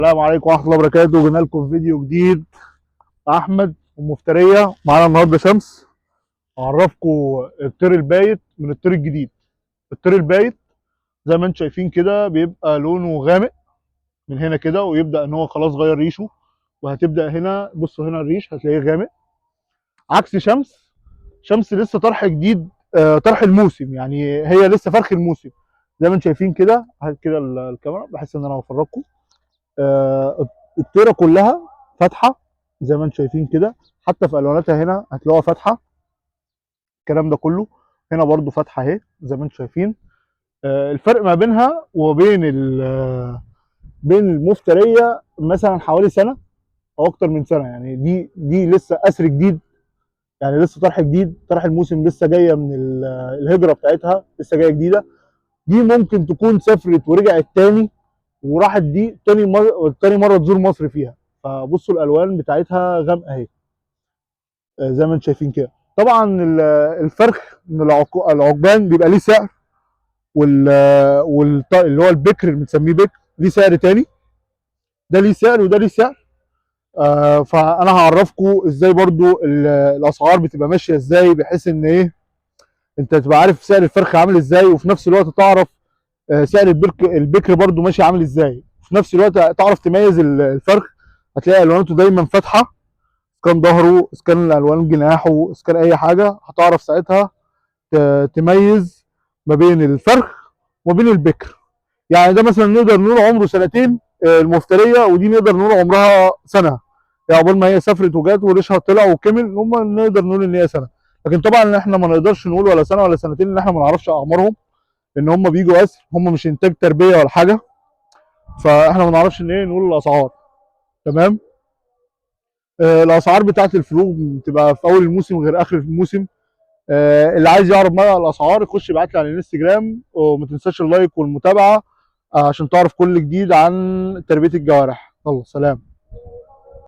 السلام عليكم ورحمة الله وبركاته. جبنا لكم فيديو جديد مع أحمد ومفترية. معانا النهاردة شمس. أعرفكم الطير البايت من الطير الجديد. الطير البايت زي ما انتم شايفين كده بيبقى لونه غامق من هنا كده، ويبدأ إن هو خلاص غير ريشه، وهتبدأ هنا بصوا هنا الريش هتلاقيه غامق. عكس شمس. شمس لسه طرح جديد، طرح الموسم، يعني هي لسه فرخ الموسم. زي ما انتم شايفين كده، هات كده الكاميرا بحيث إن أنا أفرجكم. الطيره كلها فاتحه زي ما انتم شايفين كده، حتى في الواناتها هنا هتلاقوها فاتحه. الكلام ده كله هنا برضو فاتحه اهي زي ما انتم شايفين. الفرق ما بينها وبين بين المفتريه مثلا حوالي سنه او اكتر من سنه. يعني دي لسه اسر جديد، يعني لسه طرح جديد، طرح الموسم لسه جايه من الهجره بتاعتها لسه جايه جديده. دي ممكن تكون سافرت ورجعت تاني وراحت دي تاني مره تزور مصر فيها. فبصوا الالوان بتاعتها غامقه اهي زي ما انتم شايفين كده. طبعا الفرخ من العقبان بيبقى ليه سعر، اللي هو البكر اللي بنسميه بكر ليه سعر تاني. ده ليه سعر وده ليه سعر. فانا هعرفكم ازاي برضو الاسعار بتبقى ماشيه ازاي، بحيث ان ايه انت تبقى عارف سعر الفرخ عامل ازاي، وفي نفس الوقت تعرف سعر البكر برضو ماشي عامل ازاي. وفي نفس الوقت تعرف تميز الفرخ. هتلاقي الواناته دايما فاتحه، اسكان ظهره، اسكان الوان جناحه، اسكان اي حاجه، هتعرف ساعتها تميز ما بين الفرخ وما بين البكر. يعني ده مثلا نقدر نقول عمره سنتين المفتريه، ودي نقدر نقول عمرها سنه. يعني عقبال ما هي سافرت وجات وريشها طلع وكمل، هم نقدر نقول ان هي سنه. لكن طبعا احنا ما نقدرش نقول ولا سنه ولا سنتين، ان احنا ما نعرفش اعمارهم، ان هم بيجوا اسر، هم مش انتاج تربيه ولا حاجه. فاحنا ما نعرفش ان ايه نقول الاسعار. تمام. الاسعار بتاعت الفروج بتبقى في اول الموسم غير اخر الموسم. اللي عايز يعرف بقى الاسعار يخش يبعت لي على الانستجرام، وما تنساش اللايك والمتابعه عشان تعرف كل جديد عن تربيه الجوارح. يلا سلام.